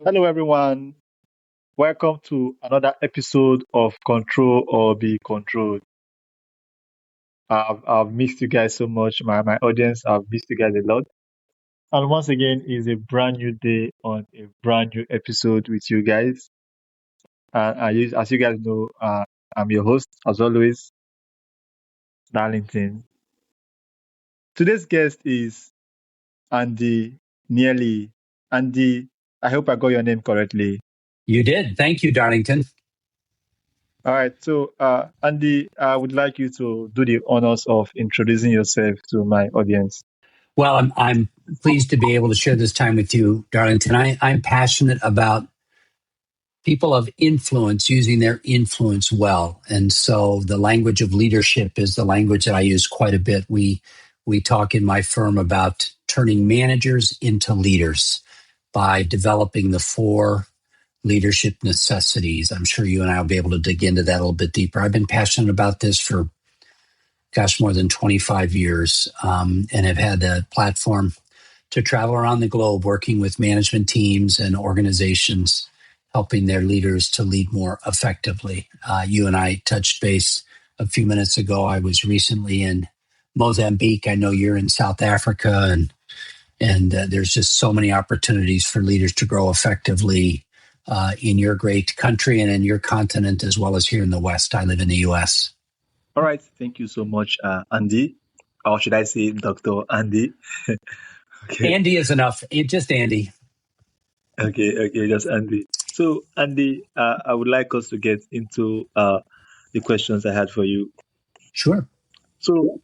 Hello, everyone. Welcome to another episode of Control or Be Controlled. I've missed you guys so much. My audience, I've missed you guys a lot. And once again, is a brand new day on a brand new episode with you guys. And as you guys know, I'm your host, as always, Darlington. Today's guest is Andy Nearly. Andy, I hope I got your name correctly. You did. Thank you, Darlington. All right. So, Andy, I would like you to do the honors of introducing yourself to my audience. Well, I'm pleased to be able to share this time with you, Darlington. I'm passionate about people of influence using their influence well. And so the language of leadership is the language that I use quite a bit. We talk in my firm about turning managers into leaders by developing the four leadership necessities. I'm sure you and I will be able to dig into that a little bit deeper. I've been passionate about this for more than 25 years, and have had a platform to travel around the globe working with management teams and organizations, helping their leaders to lead more effectively. You and I touched base a few minutes ago. I was recently in Mozambique. I know you're in South Africa, and there's just so many opportunities for leaders to grow effectively in your great country and in your continent, as well as here in the West. I live in the U.S. All right. Thank you so much, Andy. Or should I say Dr. Andy? Okay. Andy is enough. Just Andy. Okay, just Andy. So, Andy, I would like us to get into the questions I had for you. Sure. So,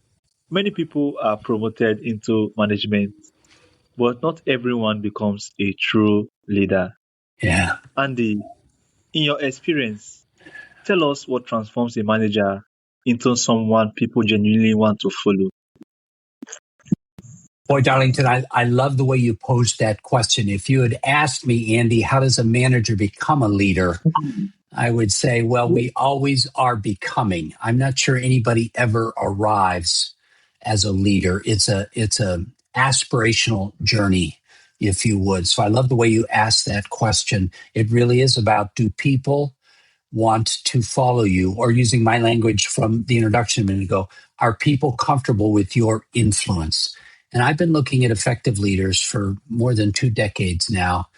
many people are promoted into management, but not everyone becomes a true leader. Yeah. Andy, in your experience, tell us what transforms a manager into someone people genuinely want to follow. Boy, Darlington, I love the way you posed that question. If you had asked me, Andy, how does a manager become a leader? I would say, well, we always are becoming. I'm not sure anybody ever arrives as a leader. It's a aspirational journey, if you would. So I love the way you asked that question. It really is about, do people want to follow you? Or using my language from the introduction a minute ago, are people comfortable with your influence? And I've been looking at effective leaders for more than 2 decades now.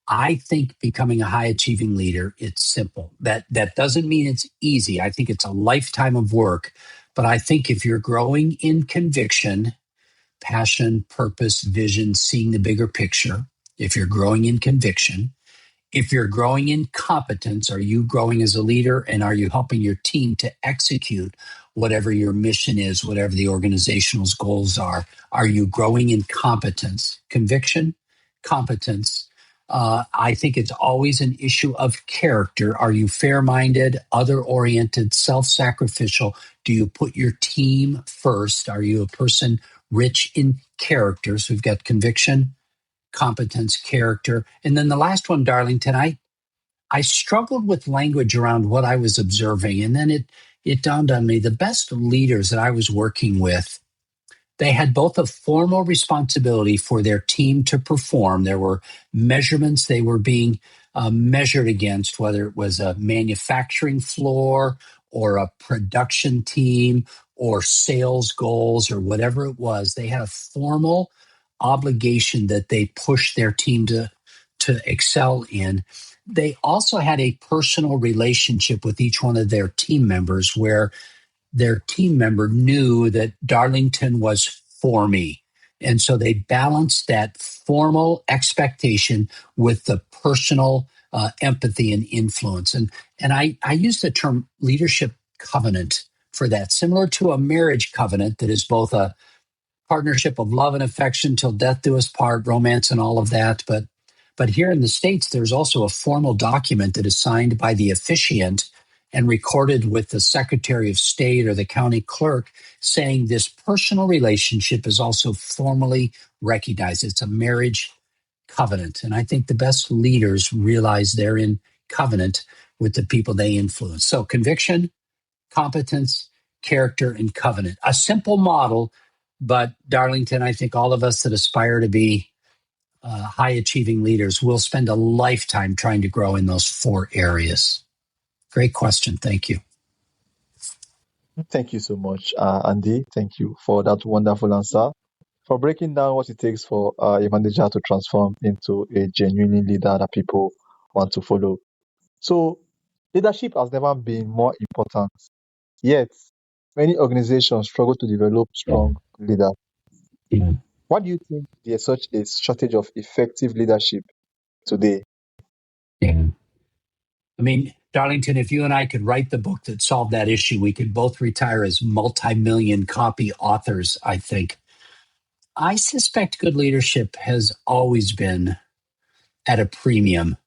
I think becoming a high achieving leader, it's simple. That doesn't mean it's easy. I think it's a lifetime of work. But I think if you're growing in conviction, passion, purpose, vision, seeing the bigger picture, if you're growing in conviction, if you're growing in competence, are you growing as a leader, and are you helping your team to execute whatever your mission is, whatever the organizational goals are? Are you growing in competence? Conviction, competence. I think it's always an issue of character. Are you fair-minded, other-oriented, self-sacrificial? Do you put your team first? Are you a person rich in character? So we've got conviction, competence, character. And then the last one, Darlington, I struggled with language around what I was observing. And then it dawned on me, the best leaders that I was working with, they had both a formal responsibility for their team to perform. There were measurements they were being measured against, whether it was a manufacturing floor or a production team or sales goals or whatever it was. They had a formal obligation that they pushed their team to excel in. They also had a personal relationship with each one of their team members where their team member knew that Darlington was for me. And so they balanced that formal expectation with the personal empathy and influence. And I use the term leadership covenant for that, similar to a marriage covenant that is both a partnership of love and affection till death do us part, romance and all of that. But here in the States, there's also a formal document that is signed by the officiant and recorded with the Secretary of State or the county clerk, saying this personal relationship is also formally recognized. It's a marriage covenant. And I think the best leaders realize they're in covenant with the people they influence. So conviction, competence, character, and covenant. A simple model, but Darlington, I think all of us that aspire to be high achieving leaders will spend a lifetime trying to grow in those 4 areas. Great question. Thank you. Thank you so much, Andy. Thank you for that wonderful answer, for breaking down what it takes for a manager to transform into a genuine leader that people want to follow. So, leadership has never been more important. Yet, many organizations struggle to develop strong leaders. Yeah. Why do you think there's such a shortage of effective leadership today? Yeah. I mean, Darlington, if you and I could write the book that solved that issue, we could both retire as multi-million copy authors, I think. I suspect good leadership has always been at a premium.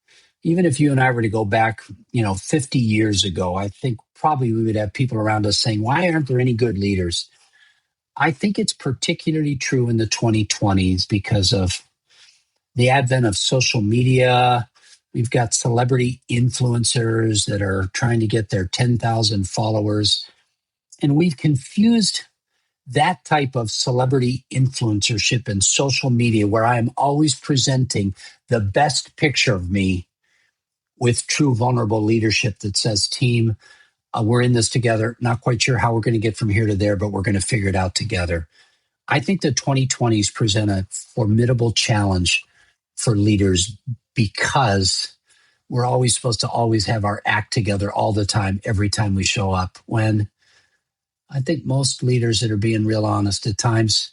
Even if you and I were to go back, 50 years ago, I think probably we would have people around us saying, why aren't there any good leaders? I think it's particularly true in the 2020s because of the advent of social media. We've got celebrity influencers that are trying to get their 10,000 followers. And we've confused that type of celebrity influencership and social media, where I am always presenting the best picture of me with true vulnerable leadership that says, team, we're in this together. Not quite sure how we're going to get from here to there, but we're going to figure it out together. I think the 2020s present a formidable challenge for leaders because we're always supposed to always have our act together all the time, every time we show up. When I think most leaders that are being real honest at times,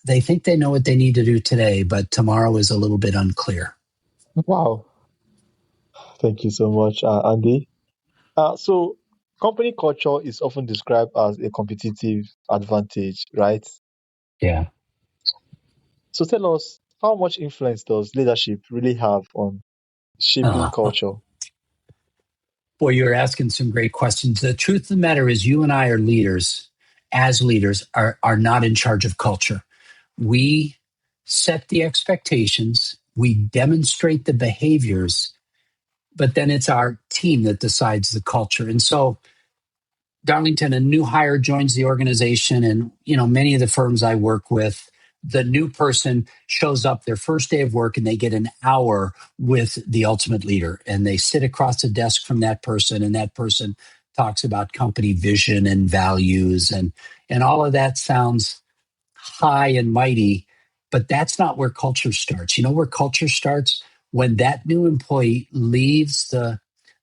they think they know what they need to do today, but tomorrow is a little bit unclear. Wow. Thank you so much, Andy. So, company culture is often described as a competitive advantage, right? Yeah. So, tell us, how much influence does leadership really have on shaping Uh, culture? Boy, you're asking some great questions. The truth of the matter is you and I are leaders, as leaders, are not in charge of culture. We set the expectations, we demonstrate the behaviors, but then it's our team that decides the culture. And so, Darlington, a new hire joins the organization, and many of the firms I work with, the new person shows up their first day of work and they get an hour with the ultimate leader, and they sit across the desk from that person, and that person talks about company vision and values, and all of that sounds high and mighty, but that's not where culture starts. You know where culture starts? When that new employee leaves the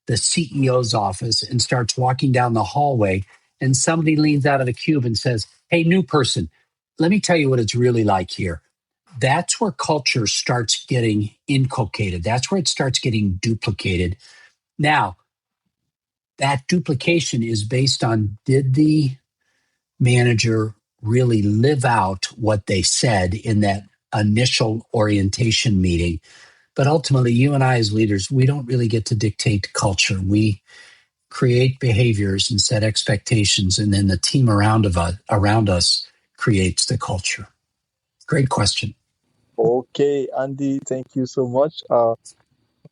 CEO's office and starts walking down the hallway, and somebody leans out of the cube and says, "Hey, new person, let me tell you what it's really like here." That's where culture starts getting inculcated. That's where it starts getting duplicated. Now, that duplication is based on, did the manager really live out what they said in that initial orientation meeting? But ultimately, you and I as leaders, we don't really get to dictate culture. We create behaviors and set expectations, and then the team around us creates the culture. Great question. Okay, Andy, thank you so much.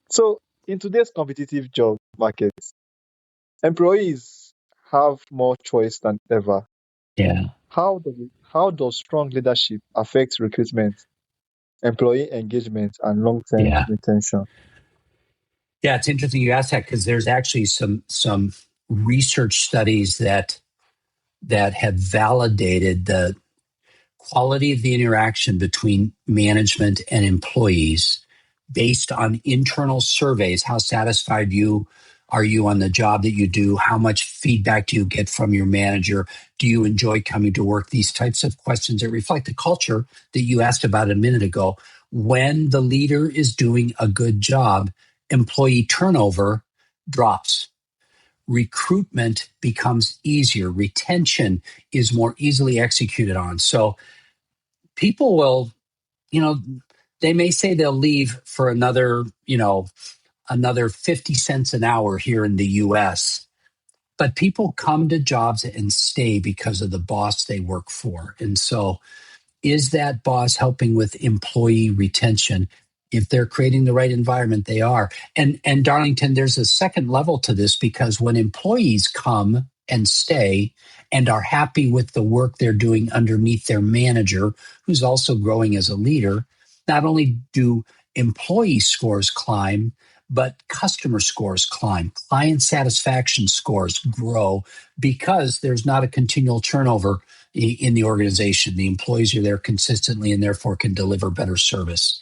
So, in today's competitive job market, employees have more choice than ever. Yeah, How does strong leadership affect recruitment, employee engagement, and long-term yeah, retention? yeah. It's interesting you asked that because there's actually some research studies that have validated the quality of the interaction between management and employees based on internal surveys. How satisfied are you on the job that you do? How much feedback do you get from your manager? Do you enjoy coming to work? These types of questions that reflect the culture that you asked about a minute ago. When the leader is doing a good job, employee turnover drops. Recruitment becomes easier. Retention is more easily executed on. So people will, you know, they may say they'll leave for another 50 cents an hour here in the US, but people come to jobs and stay because of the boss they work for. And so, is that boss helping with employee retention? If they're creating the right environment, they are. And Darlington, there's a second level to this, because when employees come and stay and are happy with the work they're doing underneath their manager, who's also growing as a leader, not only do employee scores climb, but customer scores climb. Client satisfaction scores grow because there's not a continual turnover in the organization. The employees are there consistently and therefore can deliver better service.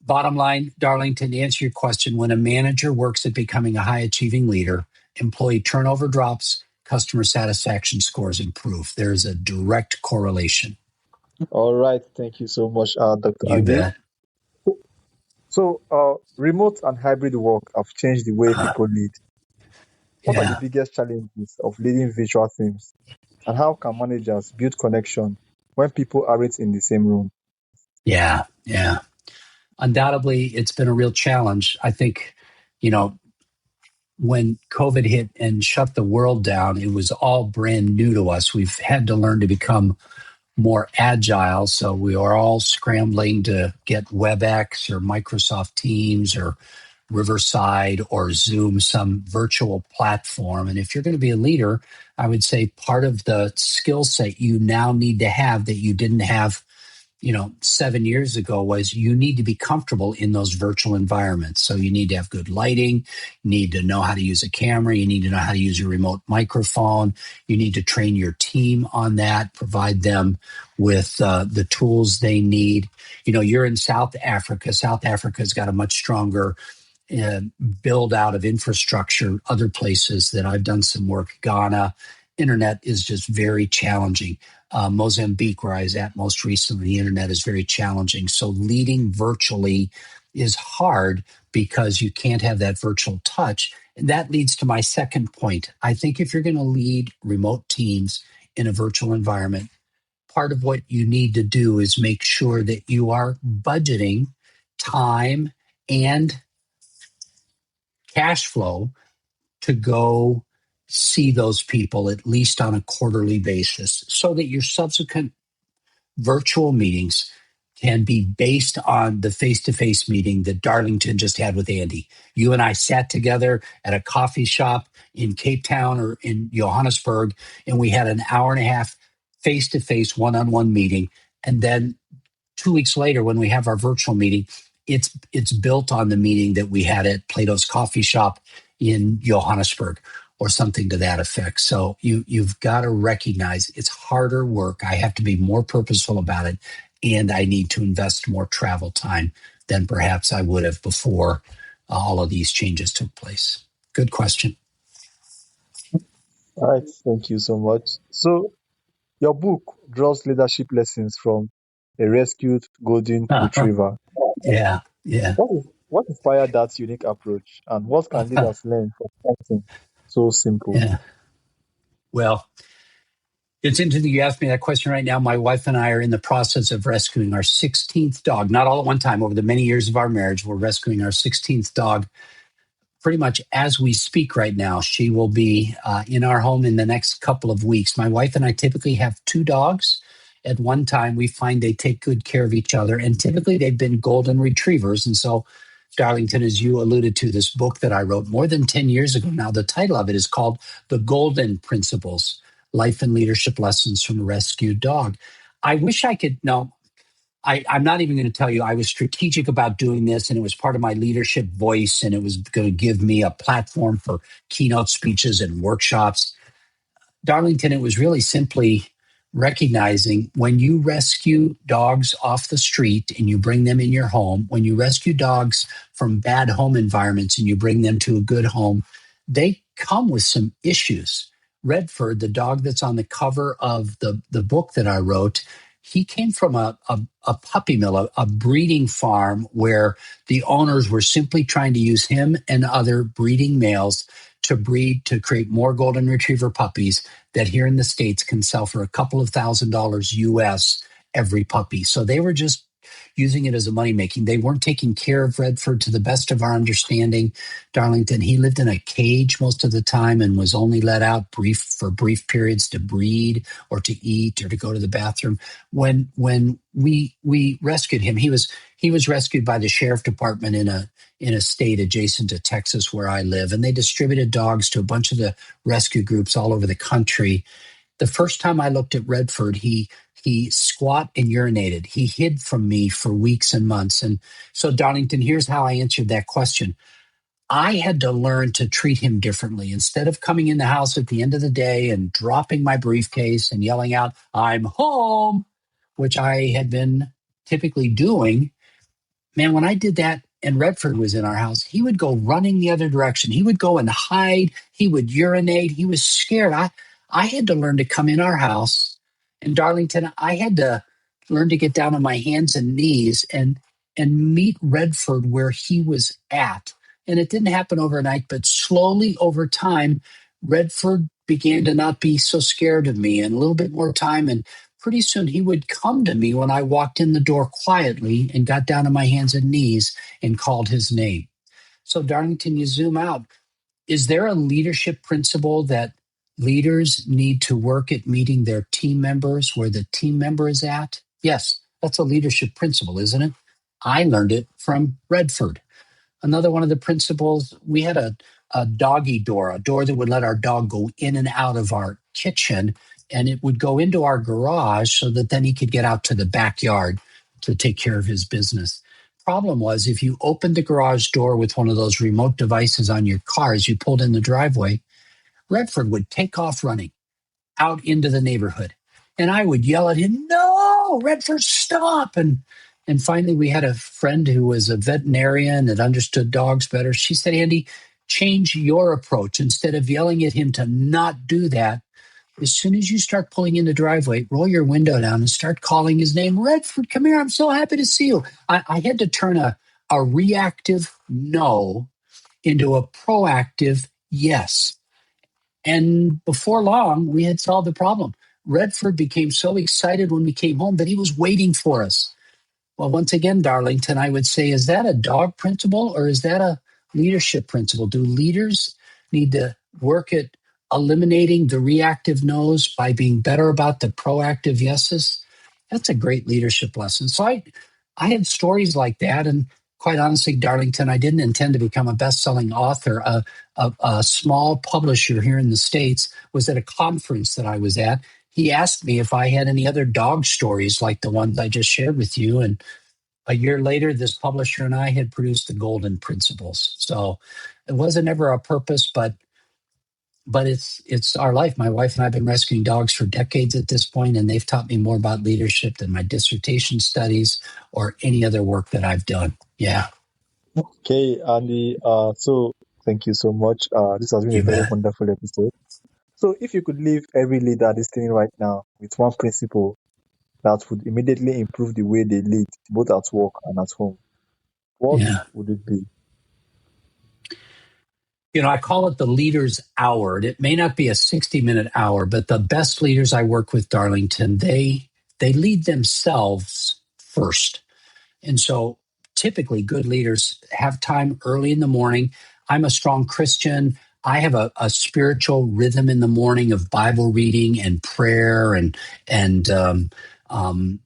Bottom line, Darlington, to answer your question, when a manager works at becoming a high-achieving leader, employee turnover drops, customer satisfaction scores improve. There is a direct correlation. All right. Thank you so much, Dr. You Andy. bet. So, remote and hybrid work have changed the way people lead. What are the Yeah, biggest challenges of leading virtual teams? And how can managers build connection when people aren't in the same room? yeah. Undoubtedly, it's been a real challenge. I think, when COVID hit and shut the world down, it was all brand new to us. We've had to learn to become more agile. So we are all scrambling to get WebEx or Microsoft Teams or Riverside or Zoom, some virtual platform. And if you're going to be a leader, I would say part of the skill set you now need to have that you didn't have 7 years ago was you need to be comfortable in those virtual environments. So you need to have good lighting, you need to know how to use a camera, you need to know how to use your remote microphone, you need to train your team on that, provide them with the tools they need. You're in South Africa. South Africa's got a much stronger build out of infrastructure. Other places that I've done some work, Ghana, internet is just very challenging. Mozambique, where I was at most recently, the internet is very challenging. So leading virtually is hard because you can't have that virtual touch. And that leads to my second point. I think if you're going to lead remote teams in a virtual environment, part of what you need to do is make sure that you are budgeting time and cash flow to go see those people at least on a quarterly basis so that your subsequent virtual meetings can be based on the face-to-face meeting that Darlington just had with Andy. You and I sat together at a coffee shop in Cape Town or in Johannesburg, and we had an hour and a half face-to-face one-on-one meeting. And then 2 weeks later, when we have our virtual meeting, it's built on the meeting that we had at Plato's Coffee Shop in Johannesburg or something to that effect. So you've got to recognize it's harder work. I have to be more purposeful about it, and I need to invest more travel time than perhaps I would have before all of these changes took place. Good question. All right. Thank you so much. So, your book draws leadership lessons from a rescued golden retriever. Yeah. What inspired that unique approach, and what can leaders learn from something so simple? Yeah. Well, it's interesting you asked me that question right now. My wife and I are in the process of rescuing our 16th dog, not all at one time. Over the many years of our marriage, we're rescuing our 16th dog pretty much as we speak right now. She will be in our home in the next couple of weeks. My wife and I typically have 2 dogs. At one time, we find they take good care of each other, and typically they've been golden retrievers. And so, Darlington, as you alluded to, this book that I wrote more than 10 years ago now, the title of it is called The Golden Principles, Life and Leadership Lessons from a Rescued Dog. I wish I could, no, I'm not even going to tell you I was strategic about doing this, and it was part of my leadership voice, and it was going to give me a platform for keynote speeches and workshops. Darlington, it was really simply recognizing when you rescue dogs off the street and you bring them in your home, when you rescue dogs from bad home environments and you bring them to a good home, they come with some issues. Redford, the dog that's on the cover of the book that I wrote, he came from a puppy mill, a breeding farm where the owners were simply trying to use him and other breeding males to breed, to create more golden retriever puppies that here in the States can sell for a couple of $1,000s US every puppy. So they were just using it as a money making. They weren't taking care of Redford to the best of our understanding. Darlington, he lived in a cage most of the time and was only let out for brief periods to breed or to eat or to go to the bathroom. When we rescued him, he was rescued by the sheriff department in a state adjacent to Texas where I live, and they distributed dogs to a bunch of the rescue groups all over the country. The first time I looked at Redford, he He squat and urinated. He hid from me for weeks and months. And so, Darlington, here's how I answered that question. I had to learn to treat him differently. Instead of coming in the house at the end of the day and dropping my briefcase and yelling out, "I'm home," which I had been typically doing, man, when I did that and Redford was in our house, he would go running the other direction. He would go and hide. He would urinate. He was scared. I had to learn to come in our house. In Darlington, I had to learn to get down on my hands and knees and meet Redford where he was at. And it didn't happen overnight, but slowly over time, Redford began to not be so scared of me, and a little bit more time. And pretty soon he would come to me when I walked in the door quietly and got down on my hands and knees and called his name. So, Darlington, you zoom out. Is there a leadership principle that leaders need to work at meeting their team members where the team member is at? Yes, that's a leadership principle, isn't it? I learned it from Redford. Another one of the principles, we had a doggy door, a door that would let our dog go in and out of our kitchen, and it would go into our garage so that then he could get out to the backyard to take care of his business. Problem was, if you opened the garage door with one of those remote devices on your car as you pulled in the driveway, Redford would take off running out into the neighborhood. And I would yell at him, "No, Redford, stop." And finally, we had a friend who was a veterinarian that understood dogs better. She said, "Andy, change your approach. Instead of yelling at him to not do that, as soon as you start pulling in the driveway, roll your window down and start calling his name. Redford, come here. I'm so happy to see you." I had to turn a reactive no into a proactive yes. And before long, we had solved the problem. Redford became so excited when we came home that he was waiting for us. Well, once again, Darlington, I would say, is that a dog principle or is that a leadership principle? Do leaders need to work at eliminating the reactive no's by being better about the proactive yeses? That's a great leadership lesson. So I had stories like that. And quite honestly, Darlington, I didn't intend to become a best-selling author. A small publisher here in the States was at a conference that I was at. He asked me if I had any other dog stories like the ones I just shared with you. And a year later, this publisher and I had produced the Golden Principles. So it wasn't ever a purpose, but it's our life. My wife and I have been rescuing dogs for decades at this point, and they've taught me more about leadership than my dissertation studies or any other work that I've done. Yeah. Okay, Andy. So thank you so much. This has been a You very bet. wonderful episode. So if you could leave every leader listening right now with one principle that would immediately improve the way they lead, both at work and at home, what Yeah. would it be? I call it the leader's hour. It may not be a 60-minute hour, but the best leaders I work with, Darlington, they lead themselves first. And so typically good leaders have time early in the morning. I'm a strong Christian. I have a spiritual rhythm in the morning of Bible reading and prayer, and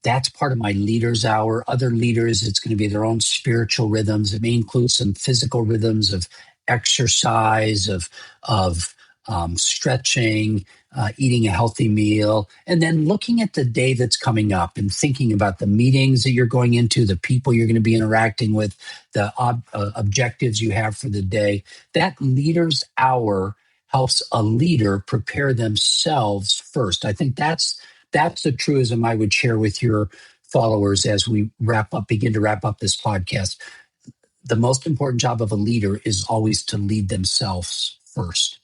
that's part of my leader's hour. Other leaders, it's going to be their own spiritual rhythms. It may include some physical rhythms of exercise, of stretching, eating a healthy meal, and then looking at the day that's coming up and thinking about the meetings that you're going into, the people you're going to be interacting with, the objectives you have for the day. That leader's hour helps a leader prepare themselves first. I think that's the truism I would share with your followers as we begin to wrap up this podcast. The most important job of a leader is always to lead themselves first.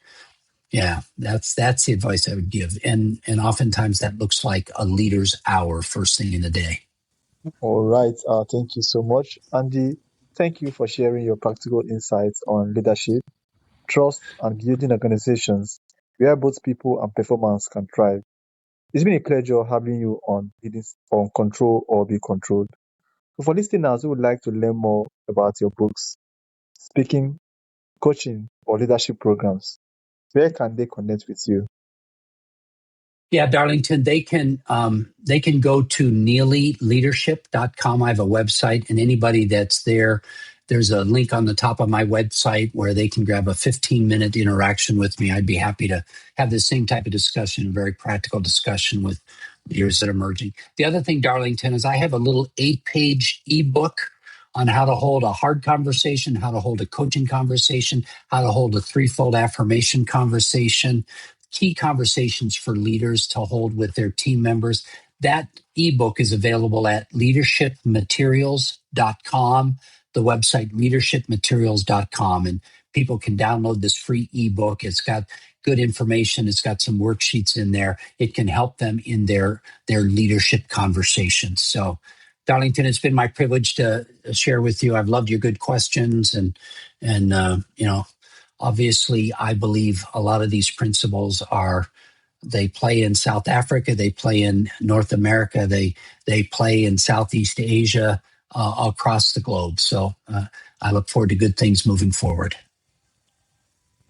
Yeah, that's the advice I would give. And oftentimes that looks like a leader's hour first thing in the day. All right. Thank you so much, Andy. Thank you for sharing your practical insights on leadership, trust, and building organizations where both people and performance can thrive. It's been a pleasure having you on Control or Be Controlled. So for listeners who would like to learn more about your books, speaking, coaching, or leadership programs, where can they connect with you? Yeah, Darlington, they can go to neelyleadership.com. I have a website, and anybody that's there's a link on the top of my website where they can grab a 15-minute interaction with me. I'd be happy to have the same type of discussion, a very practical discussion with leaders that are emerging. The other thing, Darlington, is I have a little 8-page ebook on how to hold a hard conversation, how to hold a coaching conversation, how to hold a threefold affirmation conversation, key conversations for leaders to hold with their team members. That ebook is available at leadershipmaterials.com, the website leadershipmaterials.com, and people can download this free ebook. It's got good information. It's got some worksheets in there. It can help them in their leadership conversations. So, Darlington, it's been my privilege to share with you. I've loved your good questions, and obviously, I believe a lot of these principles they play in South Africa, they play in North America, they play in Southeast Asia, across the globe. So I look forward to good things moving forward.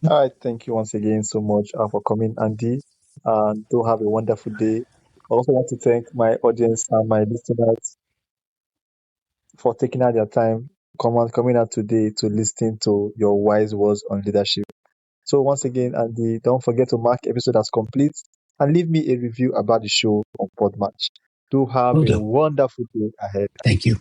All right, thank you once again so much for coming, Andy. Do have a wonderful day. I also want to thank my audience and my listeners for taking out their time, coming out today to listen to your wise words on leadership. So once again, Andy, don't forget to mark episode as complete and leave me a review about the show on Podmatch. Do have Will a do. wonderful day ahead. Thank you.